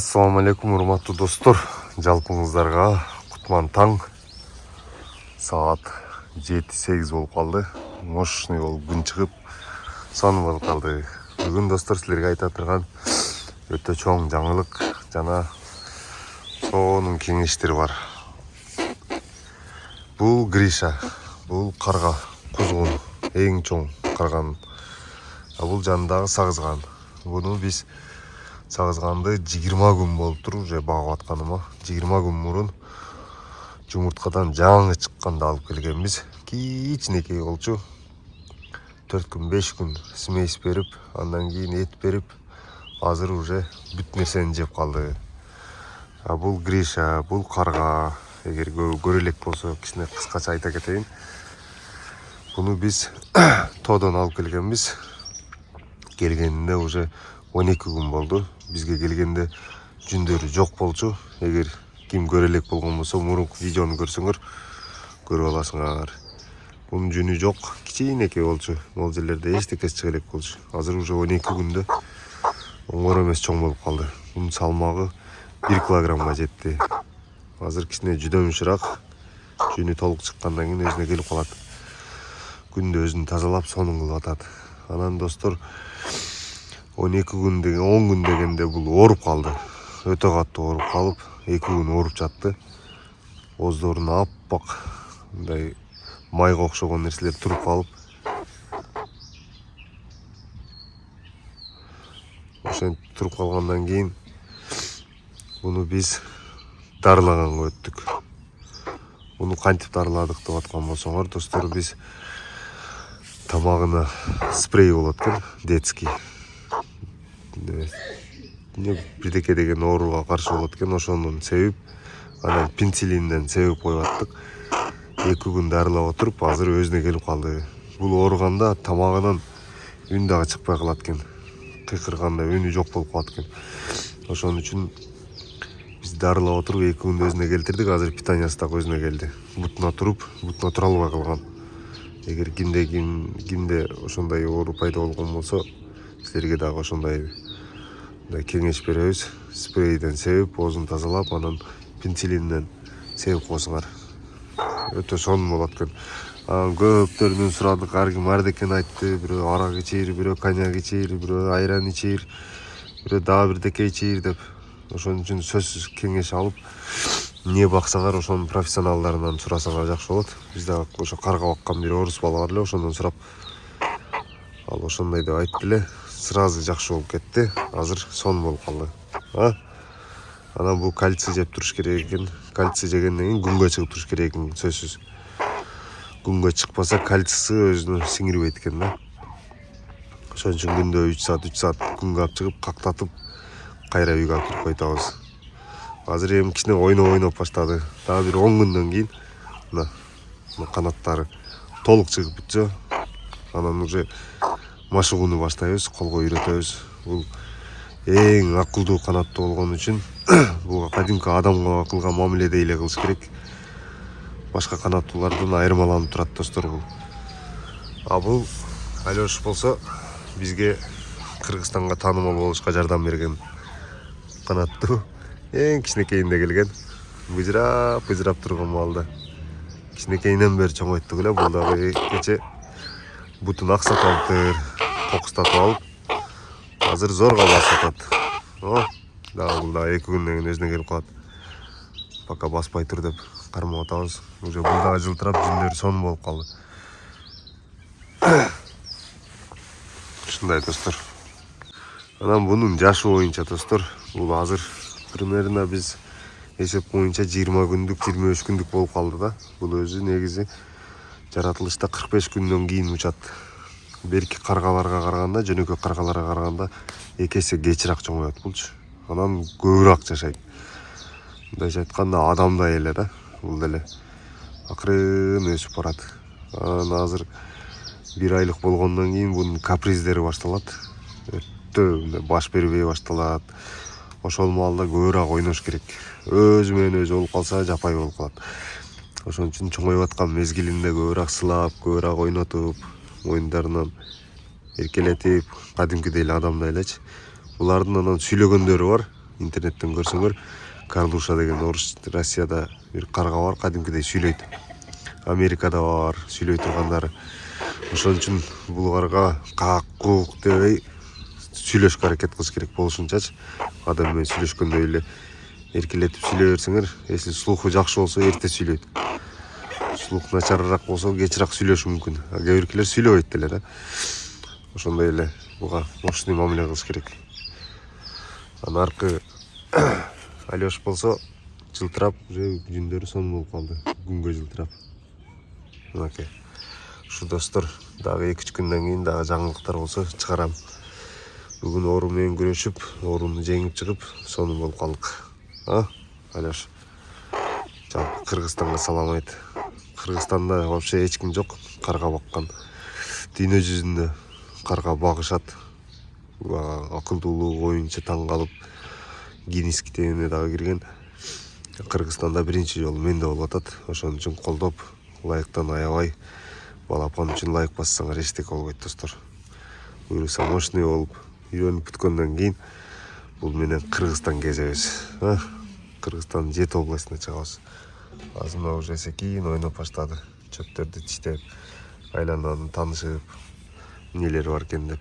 Assalamu алейкум, урматтуу достор. Жалпыңыздарга кутман таң. Саат 7-8 болуп калды. Мощный болуп күн чыгып, сон болуп калды. Бүгүн достор силерге айта турган өтө чоң жаңылык жана сонун кеңештер бар. Бул Гриша, бул карга, кузгун, эң чоң карган. Бул жанындагы сагызган. Буну биз сагызганды 20 күн болуптур уже багып атканыма. 20 күн мурун жумурткадан жаңы чыкканда алып келгенбиз. Кичинекей болчу. 4 күн, 5 күн смесь берип, андан кийин эт берип, азыр уже бүт нерсени жеп калды. Бул Гриша, бул карга. Эгер көрө элек болсо, кичине кыскача айта кетейин. Буну биз тоодон алып келгенбиз. Келгенде уже 12 күн болду. Бизге келгенде жүндөрү жок болчу. Эгер ким көрө элек болгон болсо, мурунку видеону көрсөңөр көрүп аласыңар. Бунун жүнү жок, кичинекей болчу. Могул жерлерде эчтекеси чыга элек болчу. Азыр уже 12 күндө оңор эмес чоң болуп калды. Бунун салмагы 1 килограммга жетти. Азыр кичине жүдөмүшүрөөк. Жүнү толук чыккандан кийин өзүнө келип калат. Күндө өзүн тазалап, сонун кылып атат. Анан достор, 12 күн деген, 10 күн дегенде бул ооруп калды. Өтө катуу ооруп калып, 2 күн ооруп жатты. Оздорун аппак, мындай майга окшогон нерселер туруп калып, ошентип туруп калгандан кийин буну биз дарылаганга өттүк. Буну кантип дарыладык деп аткан болсоңор, достор, биз тамагына спрей болот экен, детский. Бирдеке деген ооруга каршы болот экен, ошондон себип, анан пенициллинден себип коюп аттык. 2 күн дарылап отуруп, азыр өзүнө келип калды. Бул ооруганда тамагынан үн дагы чыкпай калат экен. Кыйкырганда үнү жок болуп калат экен. Ошон үчүн биз дарылап отуруп 2 күндө өзүнө келтирдик. Азыр питаниясы дагы өзүнө келди. Бутуна тура албай калган. Эгер кимде ошондой оору пайда болгон болсо, силерге дагы ошондой кеңеш беребиз. Спрейден себип, оозун тазалап, анан пенициллинден себип койсуңар. Өтө сонун болот экен. Көптөрүнөн сурадык, ар ким ардекени айтты. Бирөө арак ичир, бирөө коньяк ичир, бирөө айран ичир, бирөө дагы бирдеке ичир деп. Ошон үчүн сөзсүз кеңеш алып, эмне баксаңар, ошонун профессионалдарынан сурасаңар жакшы болот. Биз дагы ошо карга баккан бир орус бала бар эле, ошондон сурап, ал ошондой деп айтты эле. Сразу жакшы болуп кетти. Азыр сонун болуп калды. Анан бул кальций жеп туруш керек экен. Кальций жегенден кийин күнгө чыгып туруш керек экен, сөзсүз. Күнгө чыкпаса кальцийси өзүнө сиңирбейт экен да. Ошон үчүн күндө 3 саат күнгө алып чыгып, кактатып, кайра үйгө алып кирип койтабыз. Азыр эми кичине ойноп баштады. Дагы бир 10 күндөн кийин мына канаттары толук чыгып бүтсө, анан уже машыгууну баштайбыз, колго үйрөтөбүз. Бул эң акылдуу канаттуу болгон үчүн буга кадимки адамга кылган мамиледей эле кылыш керек. Башка канаттуулардан айырмаланып турат, достор, бул. Бул Алёш болсо бизге Кыргызстанга таанымал болушка жардам берген канаттуу. Эң кичинекейинде келген. Быжырап турган маалда. Кичинекейинен бери чоңойттук эле. Бул дагы кече бутун аксатып алыптыр, кокустатып алып, азыр зорго басып атат. Дагы бул дагы 2 күндөн кийин өзүнө келип калат. Пока баспай тур деп кармап атабыз. Уже бул дагы жылтырап, жүндөрү сонун болуп калды. Ушундай, достор. Анан бунун жашы боюнча, достор, бул азыр примерно биз эсеп боюнча 20 күндүк, 23 күндүк болуп калды да. Бул өзү негизи жаратылышта 45 күндөн кийин учат. Берки каргаларга караганда, жөнөкөй каргаларга караганда 2 эсе кечирээк чоңоет булчу. Анан көбүрөөк жашайт. Мындайча айтканда адамдай эле да. Бул деле акырын өсүп барат. Анан азыр 1 айлык болгондон кийин бунун каприздери башталат. Өтө баш бербей башталат. Ошол маалда көбүрөөк ойнош керек. Өзү менен өзү болуп калса жапай болуп калат. Ошон үчүн чоңоюп аткан мезгилинде көбүрөөк сылап, көбүрөөк ойнотуп, моюндарынан эркелетип, кадимкидей эле адамдай элечи. Булардын анан сүйлөгөндөрү бар. интернеттен көрсөңөр, Карлуша деген орус Россияда бир карга бар, кадимкидей сүйлөйт. Америкада бар сүйлөй тургандары. Ошон үчүн бул карга каак куук дебей сүйлөшкө аракет кылыш керек болушунчачы. Адам менен сүйлөшкөндөй эле эркелетип сүйлөй берсеңер, если слуху жакшы болсо эрте сүйлөйт. Слух начарыраак болсо кечирээк сүйлөшү мүмкүн. А кээ биркилер сүйлөбөйт деле да. Ошондой эле буга мошный мамиле кылыш керек. Анан аркы Алёш болсо жылтырап, уже жүндөрү сонун болуп калды. Күнгө жылтырап. Мынакей. Ушу достор, дагы 2-3 күндөн кийин дагы жаңылыктар болсо чыгарам. Бүгүн оору менен күрөшүп, ооруну жеңип чыгып, сонун болуп калдык. Алёш. Жалпы Кыргызстанга салам айт. Кыргызстанда вообще эч ким жок карга баккан. Дүйнө жүзүндө карга багышат. Акылдуулугу боюнча таң калып, Гиннес китебине дагы кирген. Кыргызстанда биринчи жолу менде болуп атат. Ошон үчүн колдоп, лайктан аябай, балапан үчүн лайк бассаңар эчтеке болбойт достор. Буюрса мощный болуп, үйрөнүп бүткөндөн кийин бул менен Кыргызстан кезебиз. Кыргызстандын 7 областына чыгабыз. Азыр мына уже секин ойноп баштады. Чөптөрдү тиштеп, айлананы таанышып, эмнелери бар экен деп.